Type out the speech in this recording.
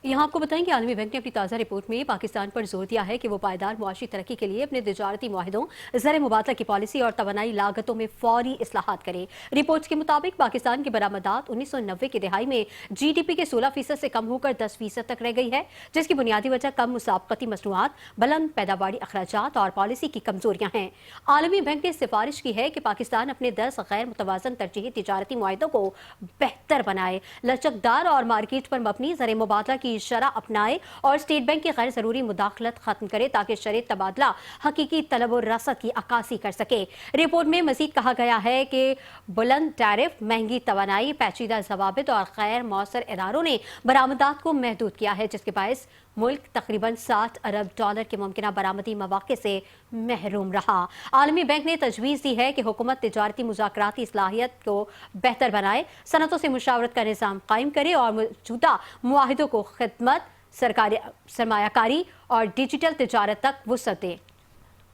यहाँ आपको बताएं कि आलमी बैंक ने अपनी ताज़ा रिपोर्ट में पाकिस्तान पर जोर दिया है कि वो पायदार मुआशी तरक्की के लिए अपने तिजारती मुआहिदों, ज़र मुबादला की पॉलिसी और तवानाई लागतों में फौरी इस्लाहात करे। रिपोर्ट्स के मुताबिक पाकिस्तान की बरामदात 1990 की दिहाई में GDP के 16% से कम होकर 10% तक रह गई है, जिसकी बुनियादी वजह कम मुसाबकती मसनूआत, बुलंद पैदावारी अखराजात और पॉलिसी की कमजोरियां हैं। आलमी बैंक ने सिफारिश की है कि पाकिस्तान अपने 10 गैर मुतवाजन तरजीही तिजारती मुआहिदों को बेहतर बनाए, लचकदार और मार्केट पर मबनी ज़र मुबादला की शरह अपनाए और स्टेट बैंक की गैर जरूरी मुदाखलत खत्म करे ताकि शरह तबादला हकीकी तलब और रसद की अक्कासी कर सके। रिपोर्ट में मजीद कहा गया है कि बुलंद टैरिफ, महंगी तवानाई, पेचीदा जवाबित और गैर मौसर इदारों ने बरामदात को महदूद किया है, जिसके बायस मुल्क तकरीबन $60 अरब के मुमकिन बरामदी मौके से महरूम रहा। आलमी बैंक ने तजवीज़ दी है कि हुकूमत तिजारती मुज़ाकराती इस्लाहियत को बेहतर बनाए, सनतों से मुशावरत का निज़ाम कायम करे और मौजूदा मुआहिदों को खिदमत, सरकारी सरमायाकारी और डिजिटल तिजारत तक वुसअत दे।